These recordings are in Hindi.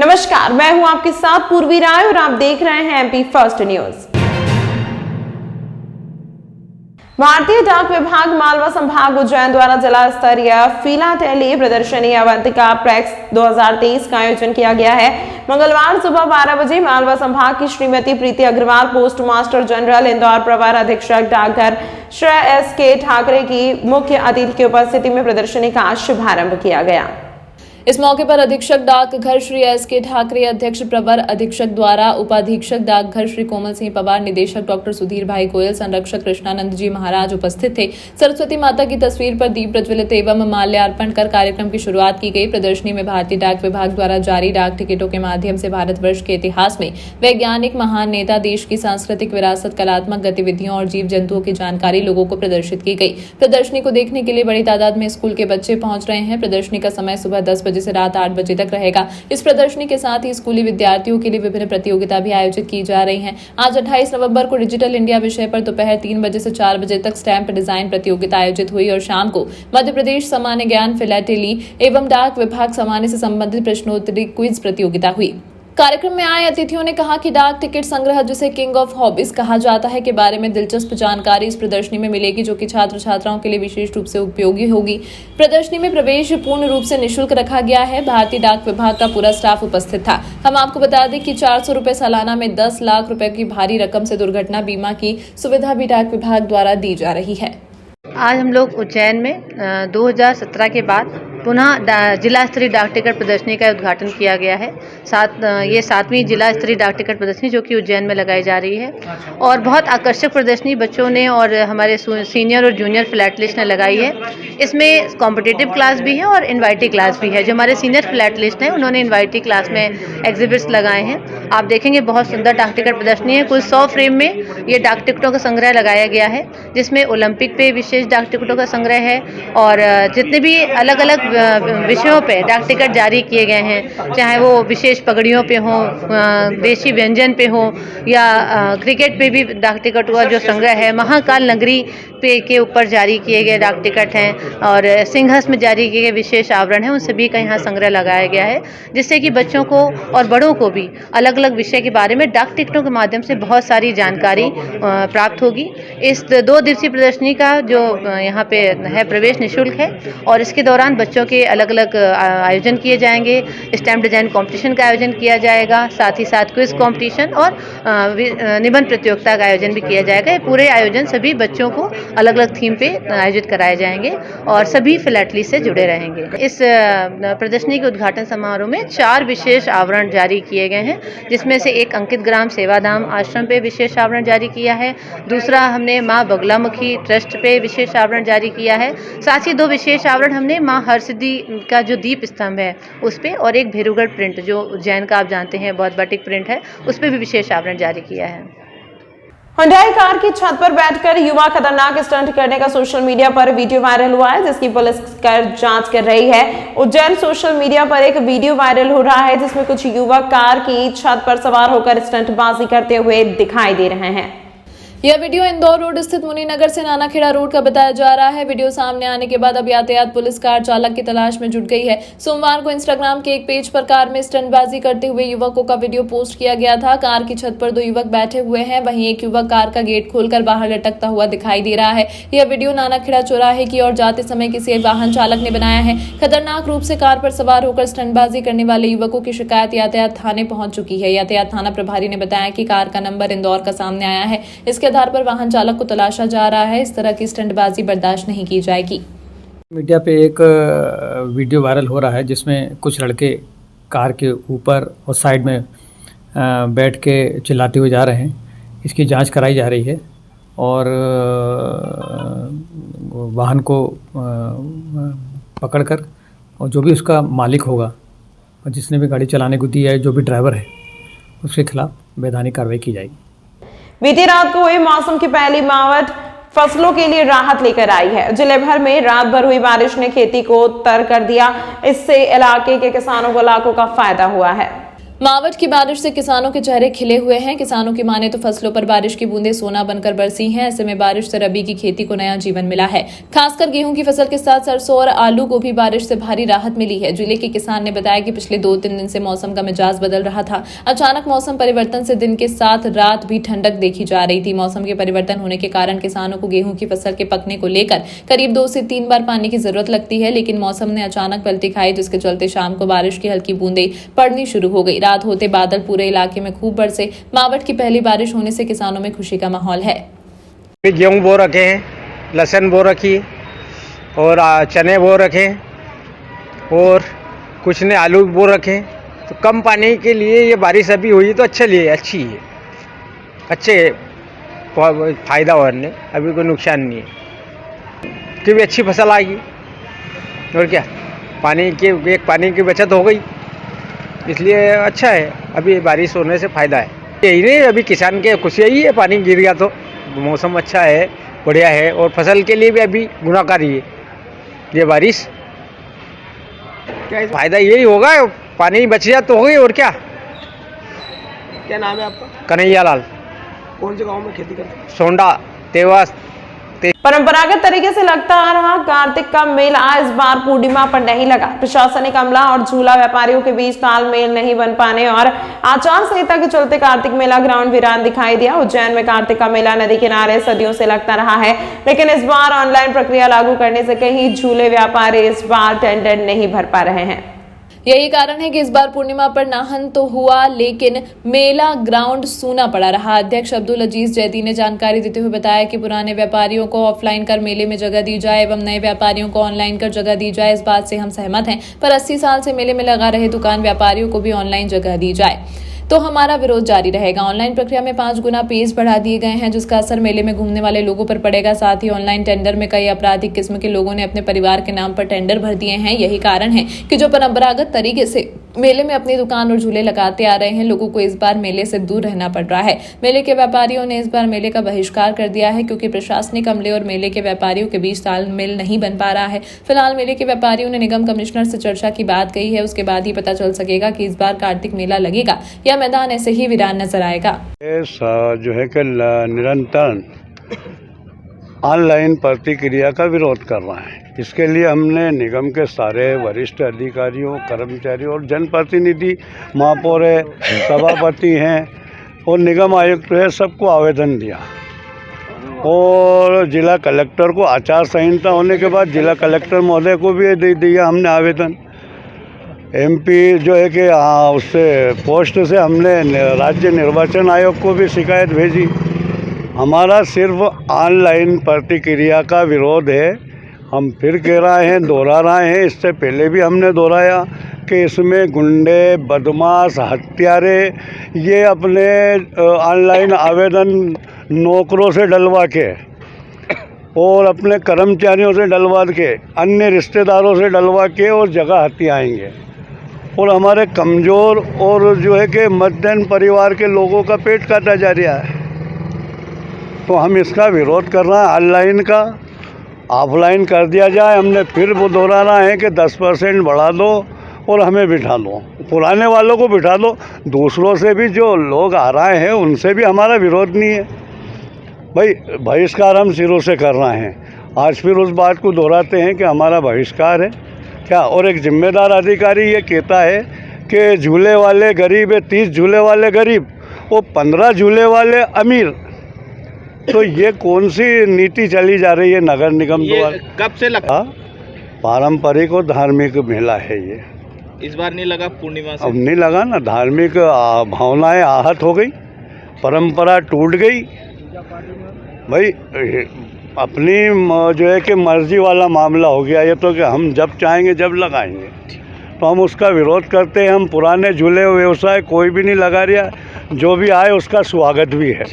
नमस्कार, मैं हूं आपके साथ पूर्वी राय और आप देख रहे हैं एमपी फर्स्ट न्यूज। भारतीय डाक विभाग मालवा संभाग उज्जैन द्वारा जिला स्तरीय फिलाटेली प्रदर्शनी अवंतिका प्रेक्स 2023 का आयोजन किया गया है। मंगलवार सुबह 12 बजे मालवा संभाग की Shrimati Preeti Agarwal, post master general Indore प्रवर अधीक्षक डाकघर श्री एस.के. ठाकरे की मुख्य अतिथि की उपस्थिति में प्रदर्शनी का शुभारंभ किया गया। इस मौके पर अधीक्षक डाकघर श्री एस.के. ठाकरे, अध्यक्ष प्रवर अधीक्षक द्वारा उपाधीक्षक डाकघर श्री कोमल सिंह पवार, निदेशक डॉक्टर सुधीर भाई गोयल, संरक्षक कृष्णानंद जी महाराज उपस्थित थे। सरस्वती माता की तस्वीर पर दीप प्रज्वलित एवं माल्यार्पण कर कार्यक्रम की शुरुआत की गई। प्रदर्शनी में भारतीय डाक विभाग द्वारा जारी डाक टिकटों के माध्यम से भारतवर्ष के इतिहास में वैज्ञानिक महान नेता, देश की सांस्कृतिक विरासत, कलात्मक गतिविधियों और जीव जंतुओं की जानकारी लोगों को प्रदर्शित की गई। प्रदर्शनी को देखने के लिए बड़ी तादाद में स्कूल के बच्चे पहुंच रहे हैं। प्रदर्शनी का समय सुबह 10 बजे से रात 8 बजे तक रहेगा। इस प्रदर्शनी के साथ ही स्कूली विद्यार्थियों के लिए विभिन्न प्रतियोगिता भी आयोजित की जा रही हैं। आज 28 नवंबर को डिजिटल इंडिया विषय पर दोपहर 3 बजे से 4 बजे तक स्टैंप डिजाइन प्रतियोगिता आयोजित हुई और शाम को मध्य प्रदेश सामान्य ज्ञान, फिलाटेली एवं डाक विभाग सामान्य से संबंधित प्रश्नोत्तरी क्विज प्रतियोगिता हुई। कार्यक्रम में आए अतिथियों ने कहा कि डाक टिकट संग्रह, जिसे किंग ऑफ हॉबीज कहा जाता है, के बारे में दिलचस्प जानकारी इस प्रदर्शनी में मिलेगी, जो कि छात्र छात्राओं के लिए विशेष रूप से उपयोगी होगी। प्रदर्शनी में प्रवेश पूर्ण रूप से निःशुल्क रखा गया है। भारतीय डाक विभाग का पूरा स्टाफ उपस्थित था। हम आपको बता दें कि 400 रुपए सालाना में 10 लाख रुपए की भारी रकम से दुर्घटना बीमा की सुविधा भी डाक विभाग द्वारा दी जा रही है। आज हम लोग उज्जैन में 2017 के बाद पुनः जिला स्तरीय डाक टिकट प्रदर्शनी का उद्घाटन किया गया है। ये 7वीं जिला स्तरीय डाक टिकट प्रदर्शनी जो कि उज्जैन में लगाई जा रही है और बहुत आकर्षक प्रदर्शनी बच्चों ने और हमारे सीनियर और जूनियर फिलाटलिस्ट ने लगाई है। इसमें कॉम्पिटिटिव क्लास भी है और इनवाइटी क्लास भी है। जो हमारे सीनियर फिलाटलिस्ट हैं उन्होंने इनवाइटी क्लास में एग्जिबिट्स लगाए हैं। आप देखेंगे बहुत सुंदर डाक टिकट प्रदर्शनी है। कुल 100 फ्रेम में ये डाक टिकटों का संग्रह लगाया गया है, जिसमें ओलंपिक पे विशेष डाक टिकटों का संग्रह है और जितने भी अलग अलग विषयों पे डाक टिकट जारी किए गए हैं, चाहे वो विशेष पगड़ियों पे हो, देशी व्यंजन पे हो या क्रिकेट पे भी डाक टिकट का जो संग्रह है, महाकाल नगरी पे के ऊपर जारी किए गए डाक टिकट हैं और सिंहस्थ में जारी किए गए विशेष आवरण हैं, उन सभी का यहाँ संग्रह लगाया गया है, जिससे कि बच्चों को और बड़ों को भी अलग अलग विषय के बारे में डाक टिकटों के माध्यम से बहुत सारी जानकारी प्राप्त होगी। इस 2 दिवसीय प्रदर्शनी का जो यहाँ पे है प्रवेश निःशुल्क है और इसके दौरान बच्चों के अलग अलग आयोजन किए जाएंगे। स्टैम्प डिजाइन कंपटीशन का आयोजन किया जाएगा, साथ ही साथ क्विज कंपटीशन और निबंध प्रतियोगिता का आयोजन भी किया जाएगा। ये पूरे आयोजन सभी बच्चों को अलग अलग थीम पे आयोजित कराए जाएंगे और सभी फिलाटली से जुड़े रहेंगे। इस प्रदर्शनी के उद्घाटन समारोह में 4 विशेष आवरण जारी किए गए हैं, जिसमें से एक अंकित ग्राम सेवाधाम आश्रम पे विशेष आवरण जारी किया है, दूसरा हमने माँ बगलामुखी ट्रस्ट पे विशेष आवरण जारी किया है, साथ ही 2 विशेष आवरण हमने माँ हरसिद्धि का जो दीप स्तंभ है उस पे और एक भेरूगढ़ प्रिंट जो उज्जैन का आप जानते हैं बहुत बाटिक प्रिंट है, उस पे भी विशेष आवरण जारी किया है। हुंडई कार की छत पर बैठकर युवा खतरनाक स्टंट करने का सोशल मीडिया पर वीडियो वायरल हुआ है, जिसकी पुलिस जांच कर रही है। उज्जैन सोशल मीडिया पर एक वीडियो वायरल हो रहा है, जिसमें कुछ युवक कार की छत पर सवार होकर स्टंटबाजी करते हुए दिखाई दे रहे हैं। यह वीडियो इंदौर रोड स्थित मुनीनगर से नानाखेड़ा रोड का बताया जा रहा है। वीडियो सामने आने के बाद अब यातायात पुलिस कार चालक की तलाश में जुट गई है। सोमवार को इंस्टाग्राम के एक पेज पर कार में स्टंटबाजी करते हुए युवकों का वीडियो पोस्ट किया गया था। कार की छत पर 2 युवक बैठे हुए हैं, वहीं एक युवक कार का गेट खोलकर बाहर लटकता हुआ दिखाई दे रहा है। यह वीडियो नानाखेड़ा चौराहे की ओर जाते समय किसी वाहन चालक ने बनाया है। खतरनाक रूप से कार पर सवार होकर स्टंटबाजी करने वाले युवकों की शिकायत यातायात थाने पहुंच चुकी है। यातायात थाना प्रभारी ने बताया कि कार का नंबर इंदौर का सामने आया है। इसके आधार पर वाहन चालक को तलाशा जा रहा है। इस तरह की स्टंटबाजी बर्दाश्त नहीं की जाएगी। मीडिया पे एक वीडियो वायरल हो रहा है, जिसमें कुछ लड़के कार के ऊपर और साइड में बैठ के चिल्लाते हुए जा रहे हैं। इसकी जांच कराई जा रही है और वाहन को पकड़कर और जो भी उसका मालिक होगा और जिसने भी गाड़ी चलाने को दी है, जो भी ड्राइवर है, उसके खिलाफ वैधानिक कार्रवाई की जाएगी। बीती रात को हुई मौसम की पहली मावट फसलों के लिए राहत लेकर आई है। जिले भर में रात भर हुई बारिश ने खेती को तर कर दिया। इससे इलाके के किसानों को लाखों का फायदा हुआ है। मावठ की बारिश से किसानों के चेहरे खिले हुए हैं। किसानों की माने तो फसलों पर बारिश की बूंदें सोना बनकर बरसी हैं। ऐसे में बारिश से रबी की खेती को नया जीवन मिला है। खासकर गेहूं की फसल के साथ सरसों और आलू को भी बारिश से भारी राहत मिली है। जिले के किसान ने बताया कि पिछले 2-3 दिन से मौसम का मिजाज बदल रहा था। अचानक मौसम परिवर्तन से दिन के साथ रात भी ठंडक देखी जा रही थी। मौसम के परिवर्तन होने के कारण किसानों को गेहूं की फसल के पकने को लेकर करीब 2 से 3 बार पानी की जरूरत लगती है, लेकिन मौसम ने अचानक पलटी खाई, जिसके चलते शाम को बारिश की हल्की बूंदें पड़नी शुरू हो गई। रात होते बादल पूरे इलाके में खूब बरसे। मावठ की पहली बारिश होने से किसानों में खुशी का माहौल है। गेहूँ बो रखे हैं, लहसुन बो रखी और चने बो रखे और कुछ ने आलू बो रखे। तो कम पानी के लिए ये बारिश अभी हुई तो अच्छी है, अच्छे फायदा होने, अभी कोई नुकसान नहीं है कि भी अच्छी फसल आएगी। और क्या, पानी की बचत हो गई, इसलिए अच्छा है। अभी बारिश होने से फ़ायदा है। यही नहीं, अभी किसान के खुशी यही है, पानी गिर गया तो मौसम अच्छा है, बढ़िया है और फसल के लिए भी अभी गुणाकारी है ये बारिश। क्या फ़ायदा यही होगा, पानी बच जाए तो हो गई। और क्या नाम है आपका? कन्हैया लाल। कौन से गांव में खेती करते हैं? सोंडा तेवास। परंपरागत तरीके से लगता आ रहा कार्तिक का मेला इस बार पूर्णिमा पर नहीं लगा। प्रशासनिक अमला और झूला व्यापारियों के बीच तालमेल नहीं बन पाने और आचार संहिता के चलते कार्तिक मेला ग्राउंड वीरान दिखाई दिया। उज्जैन में कार्तिक का मेला नदी किनारे सदियों से लगता रहा है, लेकिन इस बार ऑनलाइन प्रक्रिया लागू करने से कहीं झूले व्यापारी इस बार टेंडर नहीं भर पा रहे हैं। यही कारण है कि इस बार पूर्णिमा पर नाहन तो हुआ, लेकिन मेला ग्राउंड सूना पड़ा रहा। अध्यक्ष अब्दुल अजीज जैदी ने जानकारी देते हुए बताया कि पुराने व्यापारियों को ऑफलाइन कर मेले में जगह दी जाए एवं नए व्यापारियों को ऑनलाइन कर जगह दी जाए। इस बात से हम सहमत हैं, पर 80 साल से मेले में लगा रहे दुकान व्यापारियों को भी ऑनलाइन जगह दी जाए तो हमारा विरोध जारी रहेगा। ऑनलाइन प्रक्रिया में 5 गुना पेज बढ़ा दिए गए हैं, जिसका असर मेले में घूमने वाले लोगों पर पड़ेगा। साथ ही ऑनलाइन टेंडर में कई आपराधिक किस्म के लोगों ने अपने परिवार के नाम पर टेंडर भर दिए हैं। यही कारण है कि जो परंपरागत तरीके से मेले में अपनी दुकान और झूले लगाते आ रहे हैं, लोगों को इस बार मेले से दूर रहना पड़ रहा है। मेले के व्यापारियों ने इस बार मेले का बहिष्कार कर दिया है, क्योंकि प्रशासनिक अमले और मेले के व्यापारियों के बीच तालमेल नहीं बन पा रहा है। फिलहाल मेले के व्यापारियों ने निगम कमिश्नर से चर्चा की बात कही है, उसके बाद ही पता चल सकेगा कि इस बार कार्तिक मेला लगेगा या मैदान ऐसे ही वीरान नजर आएगा। जो है कि निरंतर ऑनलाइन प्रतिक्रिया का विरोध कर रहा है। इसके लिए हमने निगम के सारे वरिष्ठ अधिकारियों, कर्मचारियों और जनप्रतिनिधि, महापौर है, सभापति हैं और निगम आयुक्त है, सबको आवेदन दिया और जिला कलेक्टर को आचार संहिता होने के बाद जिला कलेक्टर महोदय को भी दे दिया हमने आवेदन। एमपी जो है कि उससे पोस्ट से हमने राज्य निर्वाचन आयोग को भी शिकायत भेजी। हमारा सिर्फ ऑनलाइन प्रतिक्रिया का विरोध है। हम फिर कह रहे हैं, दोहरा रहे हैं, इससे पहले भी हमने दोहराया कि इसमें गुंडे, बदमाश, हत्यारे ये अपने ऑनलाइन आवेदन नौकरों से डलवा के और अपने कर्मचारियों से डलवा के, अन्य रिश्तेदारों से डलवा के और जगह हथियाएंगे और हमारे कमज़ोर और जो है कि मध्यम परिवार के लोगों का पेट काटा जा रहा है। तो हम इसका विरोध कर रहे हैं। ऑनलाइन का ऑफलाइन कर दिया जाए। हमने फिर वो दोहराना है कि 10% बढ़ा दो और हमें बिठा लो, पुराने वालों को बिठा दो। दूसरों से भी जो लोग आ रहे हैं उनसे भी हमारा विरोध नहीं है भाई। बहिष्कार हम सिरों से कर रहे हैं। आज फिर उस बात को दोहराते हैं कि हमारा बहिष्कार है क्या। और एक जिम्मेदार अधिकारी ये कहता है कि झूले वाले गरीब है, 30 झूले वाले गरीब और 15 झूले वाले अमीर। तो ये कौन सी नीति चली जा रही है नगर निगम द्वारा? कब से लगा? पारंपरिक और धार्मिक मेला है ये। इस बार नहीं लगा पूर्णिमा से? अब नहीं लगा ना, धार्मिक भावनाएं आहत हो गई, परंपरा टूट गई भाई। अपनी जो है कि मर्जी वाला मामला हो गया ये, तो कि हम जब चाहेंगे जब लगाएंगे, तो हम उसका विरोध करते हैं। हम पुराने झूले व्यवसाय कोई भी नहीं लगा रहा, जो भी आए उसका स्वागत भी है।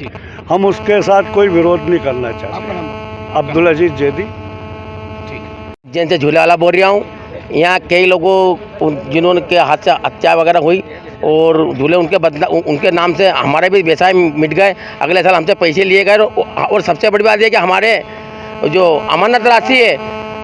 हम उसके साथ कोई विरोध नहीं करना चाहते। अब्दुल अजीज जैदी जिनसे झूले वाला बोल रहा हूँ। यहाँ कई लोगों जिन्होंने के हाथ से हत्या वगैरह हुई और झूले उनके नाम से हमारे भी व्यवसाय मिट गए। अगले साल हमसे पैसे लिए गए और सबसे बड़ी बात यह कि हमारे जो अमानत राशि है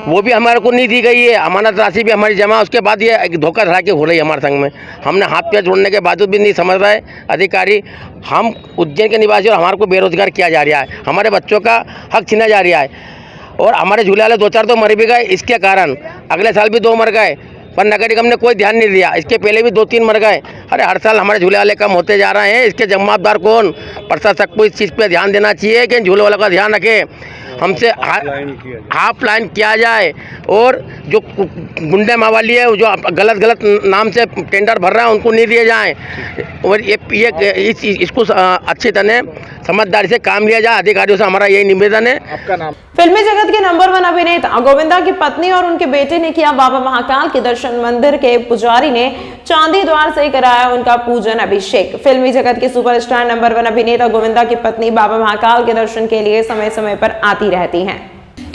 वो भी हमारे को नहीं दी गई है। अमानत राशि भी हमारी जमा, उसके बाद ये एक धोखाधड़ी की हो रही है हमारे संग में। हमने हाथ पैर जोड़ने के बावजूद भी नहीं समझ रहा है अधिकारी। हम उज्जैन के निवासी और हमारे को बेरोजगार किया जा रहा है, हमारे बच्चों का हक छीना जा रहा है और हमारे झूले वाले 2-4 तो मर भी गए इसके कारण। अगले साल भी 2 मर गए पर नगर निगम ने कोई ध्यान नहीं दिया। इसके पहले भी 2-3 मर गए। अरे हर साल हमारे झूले वाले कम होते जा रहे हैं, इसके जवाबदार कौन? प्रशासक को इस चीज़ पे ध्यान देना चाहिए कि झूले वालों का ध्यान रखे। हमसे हाफ लाइन किया जाए और जो गुंडे मावाली है जो गलत नाम से टेंडर भर रहा है उनको नहीं दिए जाएं और इसको अच्छी तरह समझदारी से काम लिया जाए। अधिकारियों से हमारा यही निवेदन है। आपका नाम? फिल्मी जगत के नंबर 1 अभिनेता गोविंदा की पत्नी और उनके बेटे ने किया बाबा महाकाल के दर्शन। मंदिर के पुजारी ने चांदी द्वार से कराया उनका पूजन अभिषेक। फिल्मी जगत के सुपरस्टार नंबर 1 अभिनेता गोविंदा की पत्नी बाबा महाकाल के दर्शन के लिए समय समय पर आती रहती हैं।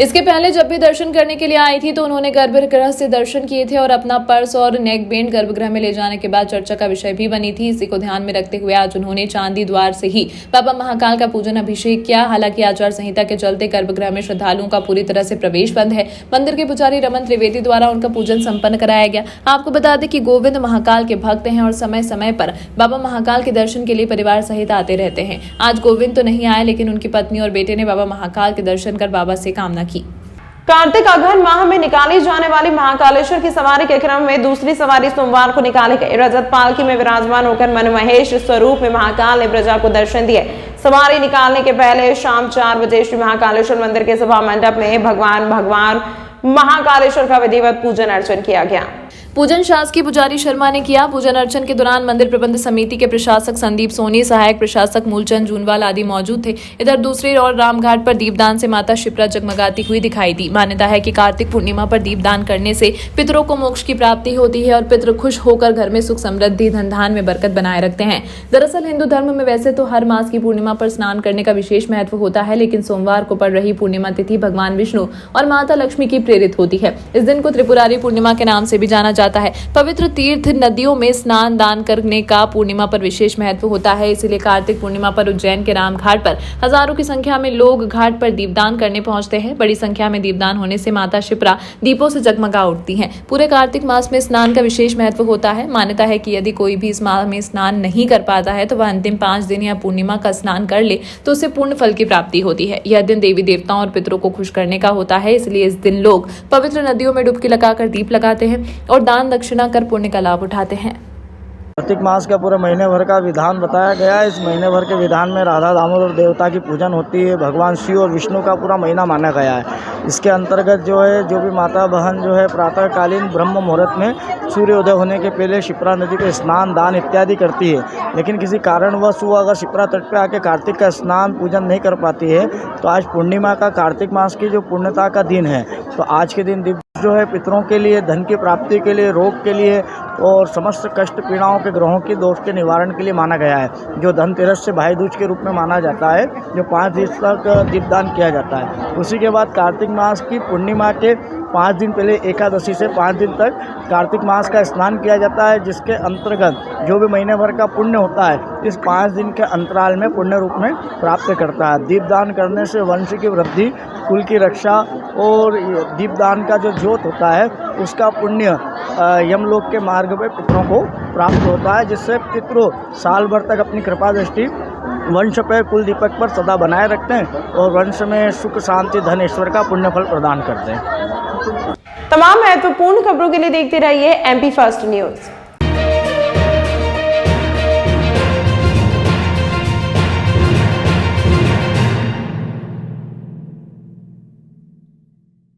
इसके पहले जब भी दर्शन करने के लिए आई थी तो उन्होंने गर्भगृह से दर्शन किए थे और अपना पर्स और नेक बैंड गर्भगृह में ले जाने के बाद चर्चा का विषय भी बनी थी। इसी को ध्यान में रखते हुए आज उन्होंने चांदी द्वार से ही बाबा महाकाल का पूजन अभिषेक किया। हालांकि आचार संहिता के चलते गर्भगृह में श्रद्धालुओं का पूरी तरह से प्रवेश बंद है। मंदिर के पुजारी रमन त्रिवेदी द्वारा उनका पूजन संपन्न कराया गया। आपको बता दें कि गोविंद महाकाल के भक्त हैं और समय समय पर बाबा महाकाल के दर्शन के लिए परिवार सहित आते रहते हैं। आज गोविंद तो नहीं आए लेकिन उनकी पत्नी और बेटे ने बाबा महाकाल के दर्शन कर बाबा से कामना की। कार्तिक अघन माह में निकाली जाने वाली महाकालेश्वर की सवारी के क्रम में दूसरी सवारी सोमवार को निकाली गई। रजत पालकी में विराजमान होकर मनमहेश स्वरूप में महाकाल ने प्रजा को दर्शन दिए। सवारी निकालने के पहले शाम 4 बजे श्री महाकालेश्वर मंदिर के सभा मंडप में भगवान महाकालेश्वर का विधिवत पूजन अर्चन किया गया। पूजन शासकीय पुजारी शर्मा ने किया। पूजन अर्चन के दौरान मंदिर प्रबंध समिति के प्रशासक संदीप सोनी, सहायक प्रशासक मूलचंद जूनवाल आदि मौजूद थे। इधर दूसरी ओर रामघाट पर दीपदान से माता शिप्रा जगमगाती हुई दिखाई दी। मान्यता है कि कार्तिक पूर्णिमा पर दीपदान करने से पितरों को मोक्ष की प्राप्ति होती है और पितृ खुश होकर घर में सुख समृद्धि धन धान में बरकत बनाए रखते हैं। दरअसल हिंदू धर्म में वैसे तो हर मास की पूर्णिमा पर स्नान करने का विशेष महत्व होता है, लेकिन सोमवार को पड़ रही पूर्णिमा तिथि भगवान विष्णु और माता लक्ष्मी की प्रेरित होती है। इस दिन को त्रिपुरारी पूर्णिमा के नाम से भी जाना जाता है। पवित्र तीर्थ नदियों में स्नान दान करने का पूर्णिमा पर विशेष महत्व होता है। इसीलिए कार्तिक पूर्णिमा पर उज्जैन के रामघाट पर हजारों की संख्या में लोग घाट पर दीपदान करने पहुंचते हैं। बड़ी संख्या में दीपदान होने से माता शिप्रा दीपों से जगमगा उठती हैं। पूरे कार्तिक मास में स्नान का विशेष महत्व होता है। मान्यता है कि यदि कोई भी इस माह में स्नान नहीं कर पाता है तो वह अंतिम 5 दिन या पूर्णिमा का स्नान कर ले तो उसे पूर्ण फल की प्राप्ति होती है। यह दिन देवी देवताओं और पितरों को खुश करने का होता है। इसलिए इस दिन लोग पवित्र नदियों में डुबकी लगाकर दीप लगाते हैं और दान दक्षिणा कर पुण्य का लाभ उठाते हैं। कार्तिक मास का पूरा महीने भर का विधान बताया गया है। इस महीने भर के विधान में राधा दामोदर देवता की पूजन होती है। भगवान शिव और विष्णु का पूरा महीना माना गया है। इसके अंतर्गत जो भी माता बहन प्रातःकालीन ब्रह्म मुहूर्त में सूर्योदय होने के पहले शिप्रा नदी के स्नान दान इत्यादि करती है। लेकिन किसी कारणवश वो अगर शिप्रा तट पे आके कार्तिक का स्नान पूजन नहीं कर पाती है तो आज पूर्णिमा का कार्तिक मास की जो पुण्यता का दिन है तो आज के दिन पितरों के लिए, धन की प्राप्ति के लिए, रोग के लिए और समस्त कष्ट पीड़ाओं के ग्रहों की दोष के निवारण के लिए माना गया है। जो धनतेरस से भाई दूज के रूप में माना जाता है, जो 5 दिन तक दीपदान किया जाता है। उसी के बाद कार्तिक मास की पूर्णिमा के 5 दिन पहले एकादशी से 5 दिन तक कार्तिक मास का स्नान किया जाता है, जिसके अंतर्गत जो भी महीने भर का पुण्य होता है इस 5 दिन के अंतराल में पुण्य रूप में प्राप्त करता है। दीपदान करने से वंश की वृद्धि, कुल की रक्षा और दीपदान का जो ज्योत होता है उसका पुण्य यमलोक के मार्ग में पितरों को प्राप्त होता है, जिससे पितरों साल भर तक अपनी कृपा दृष्टि वंश पर, कुल दीपक पर सदा बनाए रखते हैं और वंश में सुख शांति धन ईश्वर का पुण्य फल प्रदान करते हैं। तमाम महत्वपूर्ण खबरों के लिए देखते रहिए MP फर्स्ट न्यूज।